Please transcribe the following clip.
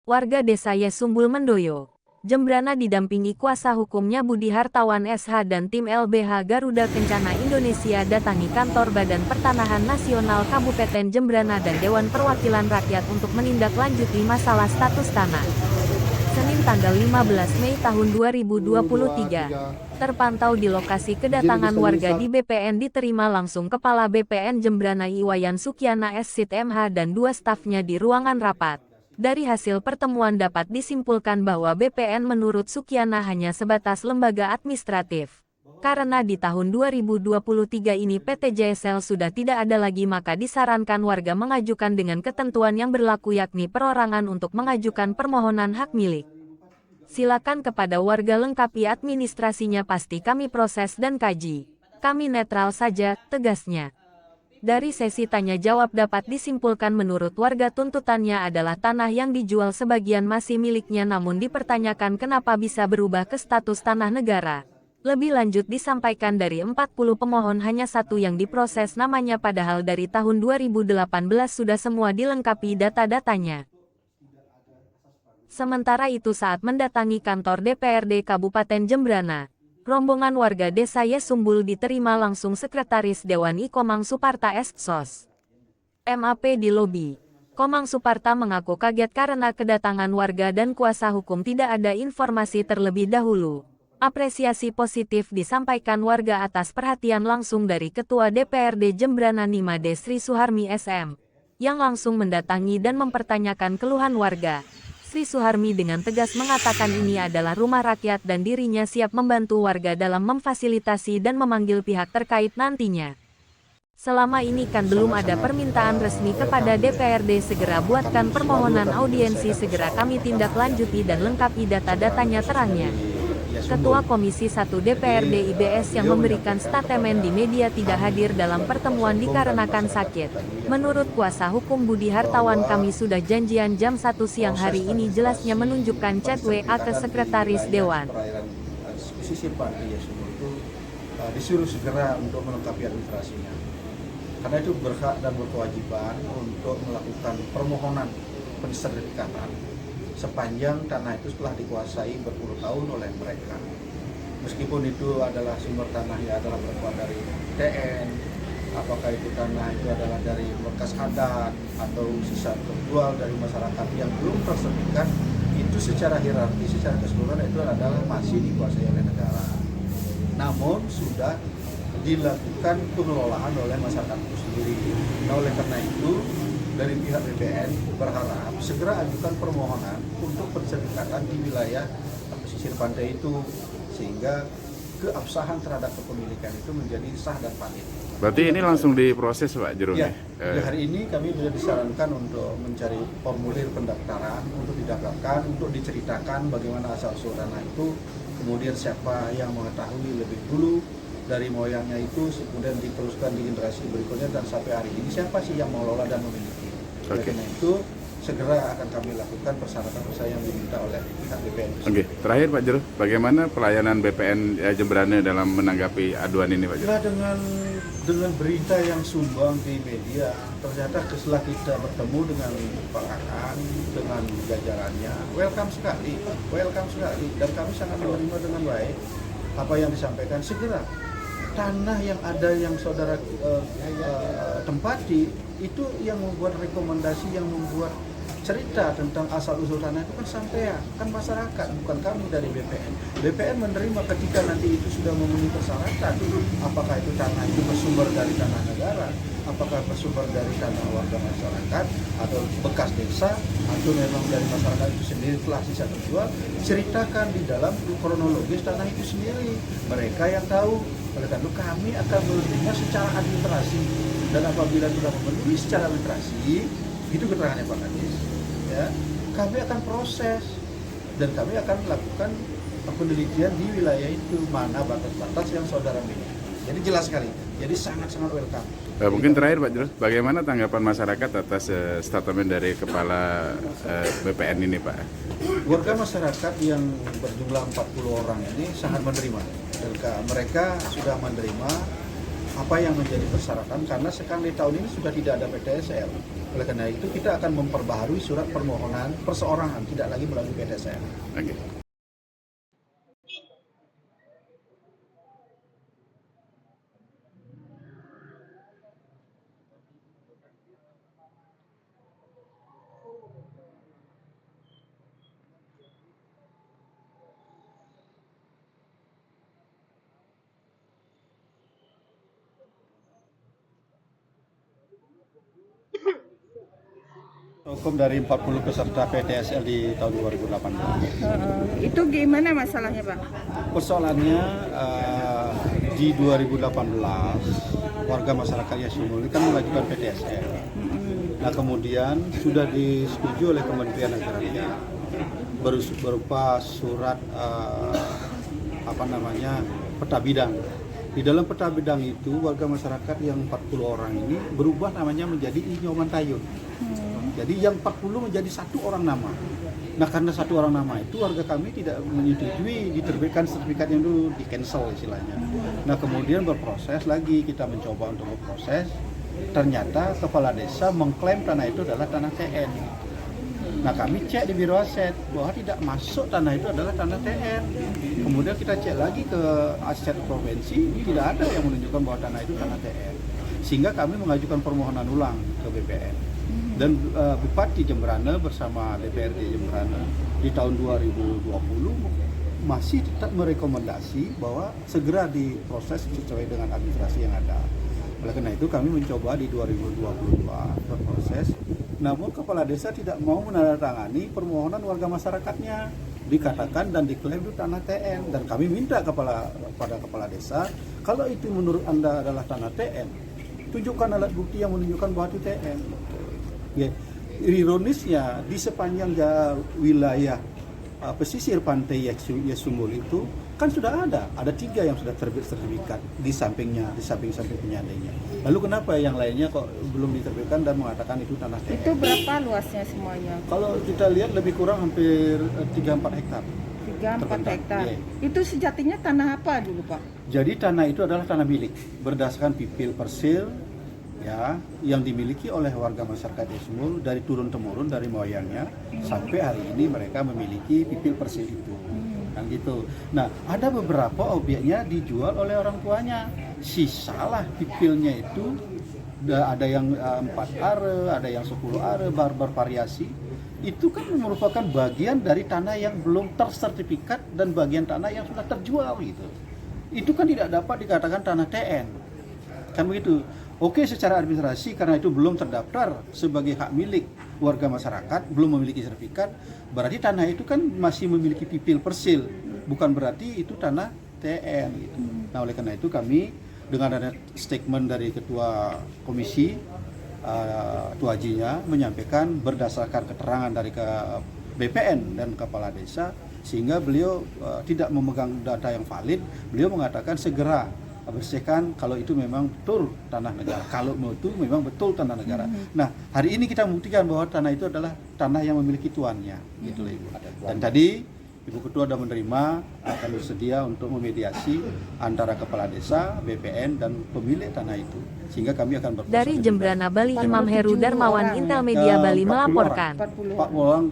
Warga Desa Yesumbul Mendoyo, Jembrana didampingi kuasa hukumnya Budi Hartawan SH dan tim LBH Garuda Kencana Indonesia datangi kantor Badan Pertanahan Nasional Kabupaten Jembrana dan Dewan Perwakilan Rakyat untuk menindaklanjuti masalah status tanah. Senin tanggal 15 Mei tahun 2023, terpantau di lokasi kedatangan warga di BPN diterima langsung Kepala BPN Jembrana Iwayan Sukiana SSit MH dan dua stafnya di ruangan rapat. Dari hasil pertemuan dapat disimpulkan bahwa BPN menurut Sukiana hanya sebatas lembaga administratif. Karena di tahun 2023 ini PT JSL sudah tidak ada lagi, maka disarankan warga mengajukan dengan ketentuan yang berlaku yakni perorangan untuk mengajukan permohonan hak milik. Silakan kepada warga lengkapi administrasinya, pasti kami proses dan kaji. Kami netral saja, tegasnya. Dari sesi tanya jawab dapat disimpulkan menurut warga tuntutannya adalah tanah yang dijual sebagian masih miliknya, namun dipertanyakan kenapa bisa berubah ke status tanah negara. Lebih lanjut disampaikan dari 40 pemohon hanya satu yang diproses namanya, padahal dari tahun 2018 sudah semua dilengkapi data-datanya. Sementara itu saat mendatangi kantor DPRD Kabupaten Jembrana, rombongan warga Desa Yesumbul diterima langsung Sekretaris Dewan I Komang Suparta SSOS. MAP di lobi. Komang Suparta mengaku kaget karena kedatangan warga dan kuasa hukum tidak ada informasi terlebih dahulu. Apresiasi positif disampaikan warga atas perhatian langsung dari Ketua DPRD Jembrana Nimade Sri Suharmi SM, yang langsung mendatangi dan mempertanyakan keluhan warga. Sri Suharmi dengan tegas mengatakan ini adalah rumah rakyat dan dirinya siap membantu warga dalam memfasilitasi dan memanggil pihak terkait nantinya. Selama ini kan belum ada permintaan resmi kepada DPRD, segera buatkan permohonan audiensi, segera kami tindak lanjuti dan lengkapi data-datanya, terangnya. Ketua Komisi 1 DPRD IBS yang memberikan statemen di media tidak hadir dalam pertemuan dikarenakan sakit. Menurut kuasa hukum Budi Hartawan, kami sudah janjian jam 1 siang hari ini, jelasnya menunjukkan chat WA ke Sekretaris Dewan. Sisi Pak Yesumbul itu disuruh segera untuk melengkapi administrasinya. Karena itu berhak dan berkewajiban untuk melakukan permohonan pensertifikatan sepanjang tanah itu telah dikuasai berpuluh tahun oleh mereka. Meskipun itu adalah sumber tanah yang adalah berasal dari TN, apakah itu tanah itu adalah dari bekas adat atau sisa terjual dari masyarakat yang belum tersertifikat, itu secara hierarki, secara keseluruhan itu adalah masih dikuasai oleh negara. Namun sudah dilakukan pengelolaan oleh masyarakat itu sendiri. Nah, oleh karena itu dari pihak BPN berharap segera ajukan permohonan untuk pensertifikatan di wilayah pesisir pantai itu, sehingga keabsahan terhadap kepemilikan itu menjadi sah dan valid. Berarti ini langsung diproses Pak Jeruni? Ya, hari ini kami sudah disarankan untuk mencari formulir pendaftaran untuk didaftarkan, untuk diceritakan bagaimana asal-usul tanah itu, kemudian siapa yang mengetahui lebih dulu dari moyangnya itu, kemudian diteruskan di generasi berikutnya, dan sampai hari ini siapa sih yang mengelola dan memiliki. Oleh karena itu segera akan kami lakukan persyaratan yang diminta oleh pihak BPN. Oke, terakhir Pak Jero, bagaimana pelayanan BPN Jembrana dalam menanggapi aduan ini Pak Jero? Ya, dengan berita yang sumbang di media, ternyata setelah kita bertemu dengan Pak Kakan, dengan jajarannya, welcome sekali, dan kami sangat menerima dengan baik apa yang disampaikan. Segera tanah yang ada yang saudara tempati itu yang membuat rekomendasi, yang membuat cerita tentang asal-usul tanah itu kan sampean, kan masyarakat, bukan kami dari BPN. BPN menerima ketika nanti itu sudah memenuhi persyaratan, apakah itu tanah itu bersumber dari tanah negara, apakah bersumber dari tanah warga masyarakat, atau bekas desa, atau memang dari masyarakat itu sendiri telah sisa terjual, ceritakan di dalam kronologis tanah itu sendiri. Mereka yang tahu. Oleh karena itu kami akan menerima secara administrasi, dan apabila sudah memenuhi secara administrasi, itu keterangannya Pak Kadis, ya, kami akan proses dan kami akan melakukan penelitian di wilayah itu, mana batas-batas yang saudara miliki. Jadi jelas sekali, jadi sangat-sangat welcome. Mungkin terakhir Pak Jero, bagaimana tanggapan masyarakat atas statement dari Kepala BPN ini Pak? Warga masyarakat yang berjumlah 40 orang ini sangat menerima, dan mereka sudah menerima apa yang menjadi persyaratan, karena sekarang di tahun ini sudah tidak ada PTSL. Oleh karena itu kita akan memperbaharui surat permohonan perseorangan, tidak lagi melalui PTSL. Oke. Hukum dari 40 peserta PTSL di tahun 2018. Itu gimana masalahnya, Pak? Persoalannya di 2018 warga masyarakat Yasumul kan mengajukan PTSL. Nah kemudian sudah disetujui oleh Kementerian Agraria berupa surat peta bidang. Di dalam peta bidang itu warga masyarakat yang 40 orang ini berubah namanya menjadi Inyoman Tayun. Jadi yang 40 menjadi satu orang nama. Nah karena satu orang nama itu warga kami tidak menyetujui diterbitkan sertifikat yang dulu, di cancel istilahnya. Nah kemudian berproses lagi, kita mencoba untuk berproses. Ternyata kepala desa mengklaim tanah itu adalah tanah TN. Nah kami cek di Biro Aset bahwa tidak masuk tanah itu adalah tanah TN. Kemudian kita cek lagi ke aset provinsi, tidak ada yang menunjukkan bahwa tanah itu tanah TN. Sehingga kami mengajukan permohonan ulang ke BPN. Dan Bupati Jembrana bersama DPRD Jembrana di tahun 2020 masih tetap merekomendasi bahwa segera diproses sesuai dengan administrasi yang ada. Oleh karena itu kami mencoba di 2022 berproses, namun kepala desa tidak mau menandatangani permohonan warga masyarakatnya, dikatakan dan diklaim itu tanah TN. Dan kami minta pada kepala desa, kalau itu menurut Anda adalah tanah TN, tunjukkan alat bukti yang menunjukkan bahwa itu TN. Ya, ironisnya di sepanjang wilayah pesisir pantai Yasumul itu kan sudah ada 3 yang sudah terbit sertifikat di samping penyandainya. Lalu kenapa yang lainnya kok belum diterbitkan dan mengatakan itu tanah TN? Itu berapa luasnya semuanya? Kalau kita lihat lebih kurang hampir 3-4 hektar. 3-4 hektar. Iya. Itu sejatinya tanah apa dulu, Pak? Jadi tanah itu adalah tanah milik berdasarkan pipil persil ya yang dimiliki oleh warga masyarakat Yasumul dari turun temurun dari moyangnya sampai hari ini mereka memiliki pipil persil itu. Kan gitu. Nah, ada beberapa objeknya dijual oleh orang tuanya. Sisalah pipilnya itu ada yang 4 are, ada yang 10 are, bervariasi. Itu kan merupakan bagian dari tanah yang belum tersertifikat dan bagian tanah yang sudah terjual gitu. Itu kan tidak dapat dikatakan tanah TN. Kan begitu. Oke, secara administrasi karena itu belum terdaftar sebagai hak milik warga masyarakat, belum memiliki sertifikat, berarti tanah itu kan masih memiliki pipil persil, bukan berarti itu tanah TN gitu. Nah, oleh karena itu kami dengan ada statement dari ketua komisi Tuajinya menyampaikan berdasarkan keterangan dari BPN dan kepala desa sehingga beliau tidak memegang data yang valid, beliau mengatakan segera bersihkan kalau itu memang betul tanah negara. Kalau itu memang betul tanah negara. Nah, hari ini kita membuktikan bahwa tanah itu adalah tanah yang memiliki tuannya, gitu loh Ibu. Dan tadi Ibu Ketua sudah menerima akan bersedia untuk memediasi antara kepala desa, BPN dan pemilik tanah itu. Sehingga kami akan berproses. Dari Jembrana Bali, Imam Heru Darmawan, Intel Media Bali melaporkan. 40 orang